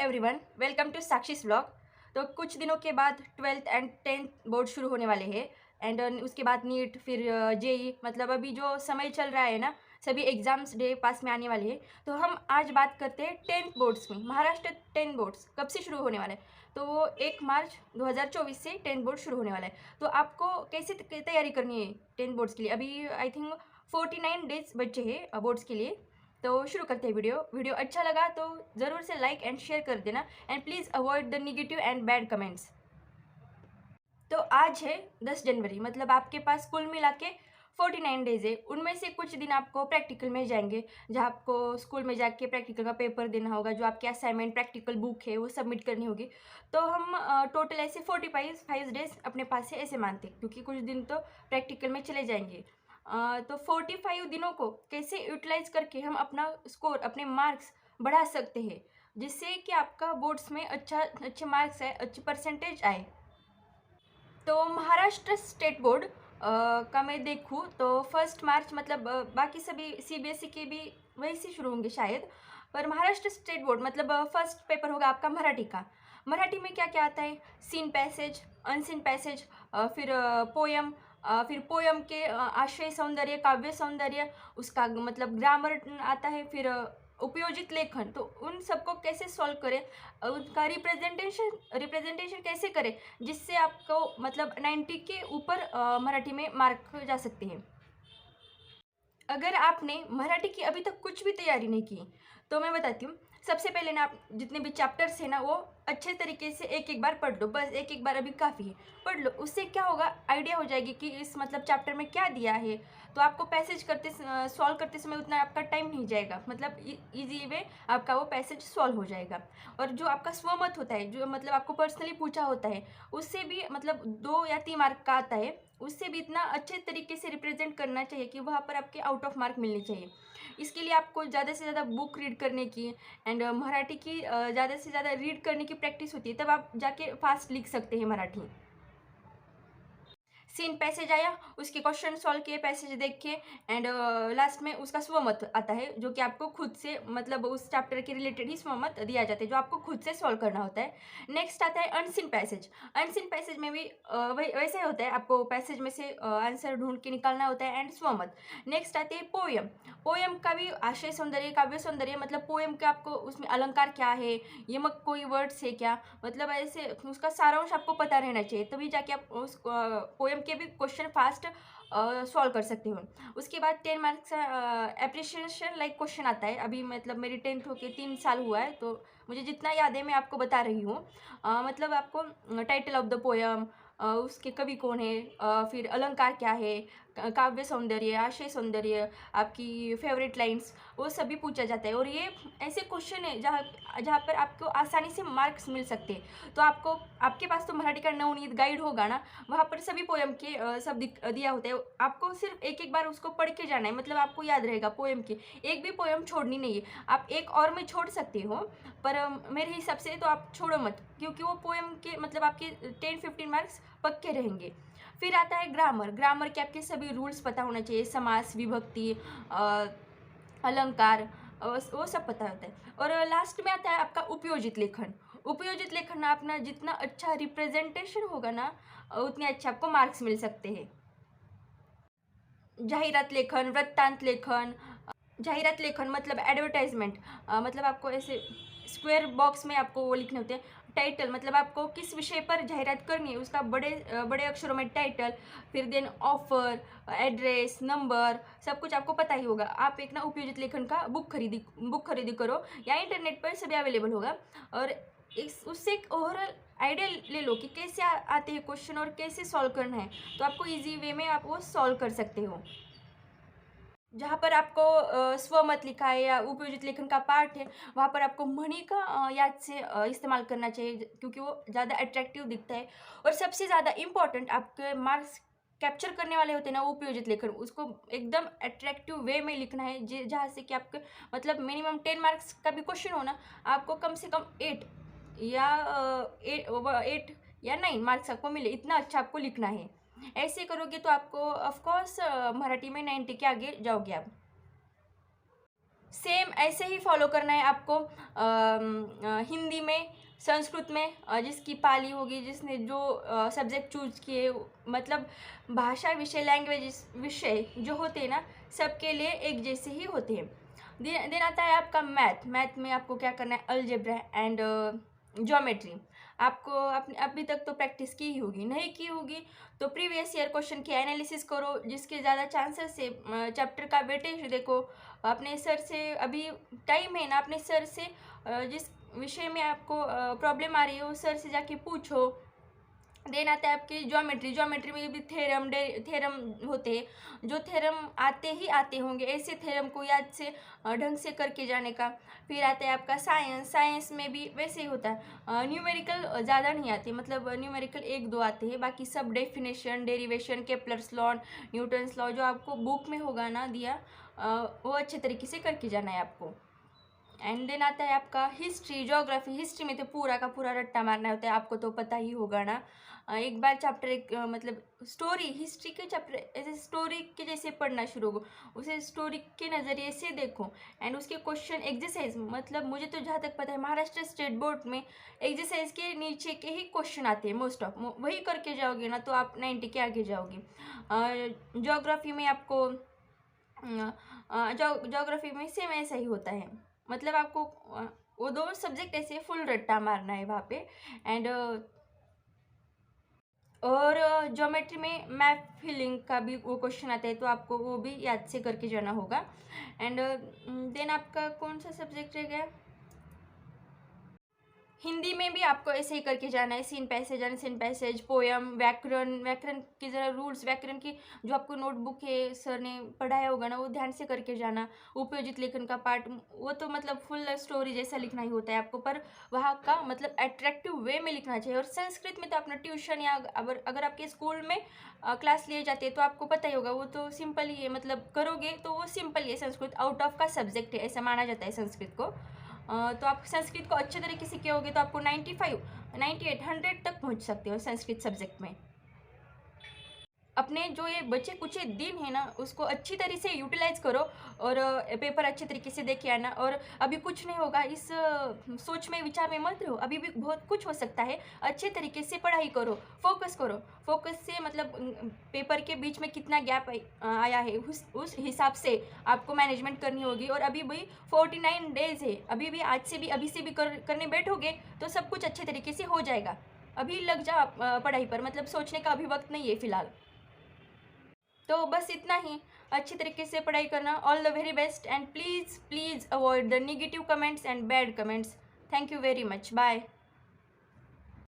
Everyone, welcome to Sakshi's vlog. तो कुछ दिनों के बाद 12th एंड 10th बोर्ड शुरू होने वाले हैं एंड उसके बाद नीट, फिर जेई, मतलब अभी जो समय चल रहा है ना, सभी एग्ज़ाम्स डे पास में आने वाले हैं। तो हम आज बात करते हैं 10th बोर्ड्स में। महाराष्ट्र 10 बोर्ड्स कब से शुरू होने वाला है? तो 1 मार्च 2024 से 10 बोर्ड शुरू होने वाला है। तो आपको कैसे तैयारी करनी है 10 बोर्ड्स के लिए? अभी आई थिंक 49 डेज बचे हैं बोर्ड्स के लिए। तो शुरू करते हैं वीडियो अच्छा लगा तो ज़रूर से लाइक एंड शेयर कर देना and please avoid the negative and bad comments. तो आज है 10 जनवरी, मतलब आपके पास कुल मिला के 49 डेज है। उनमें से कुछ दिन आपको प्रैक्टिकल में जाएंगे, जहाँ आपको स्कूल में जाके प्रैक्टिकल का पेपर देना होगा, जो आपकी असाइनमेंट प्रैक्टिकल बुक है वो सबमिट करनी होगी। तो हम टोटल ऐसे 45 डेज अपने पास से ऐसे मानते हैं, क्योंकि कुछ दिन तो प्रैक्टिकल में चले जाएंगे। तो 45 दिनों को कैसे यूटिलाइज करके हम अपना स्कोर, अपने मार्क्स बढ़ा सकते हैं, जिससे कि आपका बोर्ड्स में अच्छे मार्क्स आए, अच्छी परसेंटेज आए। तो महाराष्ट्र स्टेट बोर्ड का मैं देखूँ तो 1 मार्च, मतलब बाकी सभी सीबीएसई के भी वहीं से शुरू होंगे शायद, पर महाराष्ट्र स्टेट बोर्ड मतलब फर्स्ट पेपर होगा आपका मराठी का। मराठी में क्या क्या आता है? सीन पैसेज, अनसीन पैसेज, फिर पोयम, फिर पोयम के आशय सौंदर्य, काव्य सौंदर्य, उसका मतलब ग्रामर आता है, फिर उपयोजित लेखन। तो उन सबको कैसे सॉल्व करें, उनका रिप्रेजेंटेशन कैसे करें, जिससे आपको मतलब 90 के ऊपर मराठी में मार्क जा सकते हैं। अगर आपने मराठी की अभी तक कुछ भी तैयारी नहीं की, तो मैं बताती हूँ। सबसे पहले ना, आप जितने भी चैप्टर्स हैं ना, वो अच्छे तरीके से एक एक बार पढ़ लो। बस एक एक बार अभी काफ़ी है, पढ़ लो। उससे क्या होगा, आइडिया हो जाएगी कि इस मतलब चैप्टर में क्या दिया है। तो आपको पैसेज सॉल्व करते समय उतना आपका टाइम नहीं जाएगा, मतलब इजी वे आपका वो पैसेज सॉल्व हो जाएगा। और जो आपका स्वमत होता है, जो मतलब आपको पर्सनली पूछा होता है, उससे भी मतलब 2 या 3 मार्क का आता है। उससे भी इतना अच्छे तरीके से रिप्रेजेंट करना चाहिए कि वहाँ पर आपके आउट ऑफ मार्क मिलने चाहिए। इसके लिए आपको ज़्यादा से ज़्यादा बुक रीड करने की एंड मराठी की ज़्यादा से ज़्यादा रीड करने की प्रैक्टिस होती है, तब आप जाके फास्ट लिख सकते हैं मराठी। सीन पैसेज आया, उसके क्वेश्चन सॉल्व किए, पैसेज देख के, एंड लास्ट में उसका स्वमत आता है, जो कि आपको खुद से मतलब उस चैप्टर के रिलेटेड ही स्वमत दिया जाता है, जो आपको खुद से सॉल्व करना होता है। नेक्स्ट आता है अनसीन पैसेज। अनसीन पैसेज में भी वैसे होता है, आपको पैसेज में से आंसर ढूंढ के निकालना होता है एंड स्वमत। नेक्स्ट आते हैं पोयम। पोयम का भी आशय सौंदर्य, काव्य सौंदर्य, मतलब पोयम का आपको उसमें अलंकार क्या है, यमक कोई वर्ड्स है क्या, मतलब ऐसे उसका सारांश आपको पता रहना चाहिए, तभी जाके आप उस पोयम के भी क्वेश्चन फास्ट सॉल्व कर सकते हो। उसके बाद 10 मार्क्स का एप्रिशिएशन लाइक क्वेश्चन आता है। अभी मतलब मेरी 10th होके 3 साल हुआ है, तो मुझे जितना याद है मैं आपको बता रही हूँ। मतलब आपको टाइटल ऑफ द पोयम, उसके कवि कौन है, फिर अलंकार क्या है, काव्य सौंदर्य, आशय सौंदर्य, आपकी फेवरेट लाइन्स, वो सभी पूछा जाता है। और ये ऐसे क्वेश्चन है जहाँ जहाँ पर आपको आसानी से मार्क्स मिल सकते हैं। तो आपको, आपके पास तो मराठी का नवनीत गाइड होगा ना, वहाँ पर सभी पोयम के सब दिया होता है। आपको सिर्फ एक एक बार उसको पढ़ के जाना है, मतलब आपको याद रहेगा पोयम की। एक भी पोयम छोड़नी नहीं है। आप एक और में छोड़ सकते हो, पर मेरे हिसाब से तो आप छोड़ो मत, क्योंकि वो पोयम के मतलब आपके 10-15 मार्क्स पक्के रहेंगे। फिर आता है ग्रामर। ग्रामर के आपके सभी रूल्स पता होना चाहिए, समास, विभक्ति, अलंकार, वो सब पता होता है। और लास्ट में आता है आपका उपयोजित लेखन। उपयोजित लेखन में अपना जितना अच्छा रिप्रेजेंटेशन होगा ना, उतने अच्छे आपको मार्क्स मिल सकते हैं। जाहिरात लेखन, वृत्तांत लेखन। जाहिरात लेखन मतलब एडवर्टाइजमेंट, मतलब आपको ऐसे स्क्वायर बॉक्स में आपको वो लिखने होते हैं। टाइटल मतलब आपको किस विषय पर जाहिरात करनी है, उसका बड़े अक्षरों में टाइटल, फिर देन ऑफर, एड्रेस, नंबर, सब कुछ आपको पता ही होगा। आप एक ना उपयोजित लेखन का बुक खरीदी करो, या इंटरनेट पर सभी अवेलेबल होगा। और उससे एक ओवरऑल आइडिया ले लो कि कैसे आते हैं क्वेश्चन और कैसे सॉल्व करना है, तो आपको ईजी वे में आप वो सॉल्व कर सकते हो। जहाँ पर आपको स्वमत लिखा है या उपयोजित लेखन का पार्ट है, वहाँ पर आपको मणि का याद से इस्तेमाल करना चाहिए, क्योंकि वो ज़्यादा अट्रैक्टिव दिखता है। और सबसे ज़्यादा इम्पॉर्टेंट आपके मार्क्स कैप्चर करने वाले होते हैं ना, वो उपयोजित लेखन, उसको एकदम अट्रैक्टिव वे में लिखना है, जहाँ से कि आपके मतलब मिनिमम 10 मार्क्स का भी क्वेश्चन हो ना, आपको कम से कम 8 या 8 या 9 मार्क्स आपको मिले, इतना अच्छा आपको लिखना है। ऐसे करोगे तो आपको ऑफ कोर्स मराठी में 90 के आगे जाओगे आप। सेम ऐसे ही फॉलो करना है आपको हिंदी में, संस्कृत में, जिसकी पाली होगी, जिसने जो सब्जेक्ट चूज किए, मतलब भाषा विषय, लैंग्वेज विषय जो होते हैं ना, सबके लिए एक जैसे ही होते हैं। देन आता है आपका मैथ। मैथ में आपको क्या करना है, अलजेब्रा एंड ज्योमेट्री। आपको अपने अभी तक तो प्रैक्टिस की ही होगी, नहीं की होगी तो प्रीवियस ईयर क्वेश्चन की एनालिसिस करो, जिसके ज़्यादा चांसेस से चैप्टर का वेटेज देखो। अपने सर से अभी टाइम है ना, अपने सर से जिस विषय में आपको प्रॉब्लम आ रही है उस सर से जाके पूछो। देन आता है आपकी ज्योमेट्री। ज्योमेट्री में भी थ्योरम होते हैं, जो थ्योरम आते ही आते होंगे, ऐसे थ्योरम को याद से ढंग से करके जाने का। फिर आता है आपका साइंस। साइंस में भी वैसे ही होता है, न्यूमेरिकल ज़्यादा नहीं आते, मतलब न्यूमेरिकल एक दो आते हैं, बाकी सब definition, derivation, Kepler's law, Newton's law जो आपको बुक में होगा ना दिया, वो अच्छे तरीके से करके जाना है आपको। एंड देन आता है आपका हिस्ट्री, ज्योग्राफी। हिस्ट्री में तो पूरा का पूरा रट्टा मारना होता है, आपको तो पता ही होगा ना। एक बार चैप्टर एक मतलब स्टोरी, हिस्ट्री के चैप्टर ऐसे स्टोरी के जैसे पढ़ना शुरू हो, उसे स्टोरी के नज़रिए से देखो। एंड उसके क्वेश्चन एक्सरसाइज, मतलब मुझे तो जहाँ तक पता है महाराष्ट्र स्टेट बोर्ड में एक्सरसाइज के नीचे के ही क्वेश्चन आते हैं मोस्ट ऑफ, वही करके जाओगे ना तो आप 90 के आगे जाओगे। ज्योग्राफी में आपको ज्योग्राफी में सेम ऐसा ही होता है, मतलब आपको वो दो सब्जेक्ट ऐसे फुल रट्टा मारना है वहाँ पे। एंड और ज्योमेट्री में मैप फिलिंग का भी वो क्वेश्चन आता है, तो आपको वो भी याद से करके जाना होगा। एंड देन आपका कौन सा सब्जेक्ट रह गया, हिंदी में भी आपको ऐसे ही करके जाना है, seen passage, unseen passage, poem, व्याकरण। व्याकरण की ज़रा रूल्स, व्याकरण की जो आपको नोटबुक है सर ने पढ़ाया होगा ना, वो ध्यान से करके जाना। उपयोजित लेखन का पार्ट, वो तो मतलब फुल स्टोरी जैसा लिखना ही होता है आपको, पर वहाँ का मतलब अट्रैक्टिव वे में लिखना चाहिए। और संस्कृत में तो अपना ट्यूशन या अगर आपके स्कूल में क्लास लिए जाते हैं तो आपको पता ही होगा, वो तो सिंपल ही है, मतलब करोगे तो वो सिंपल ही है। संस्कृत आउट ऑफ का सब्जेक्ट है, ऐसा माना जाता है संस्कृत को। तो आप संस्कृत को अच्छे तरीके से किए तो आपको 95, 98, 100 तक पहुंच सकते हो संस्कृत सब्जेक्ट में। अपने जो ये बचे कुछ दिन है ना, उसको अच्छी तरीके से यूटिलाइज करो और पेपर अच्छे तरीके से देखे आना। और अभी कुछ नहीं होगा, इस सोच में, विचार में मत रहो, अभी भी बहुत कुछ हो सकता है। अच्छे तरीके से पढ़ाई करो, फोकस करो। फोकस से मतलब पेपर के बीच में कितना गैप आया है उस हिसाब से आपको मैनेजमेंट करनी होगी। और अभी भी 49 डेज है, अभी भी आज से भी अभी से भी करने बैठोगे तो सब कुछ अच्छे तरीके से हो जाएगा। अभी लग जा पढ़ाई पर, मतलब सोचने का अभी वक्त नहीं है फ़िलहाल। तो बस इतना ही, अच्छी तरीके से पढ़ाई करना। All the very best and please please avoid the negative comments and bad comments. Thank you very much, bye.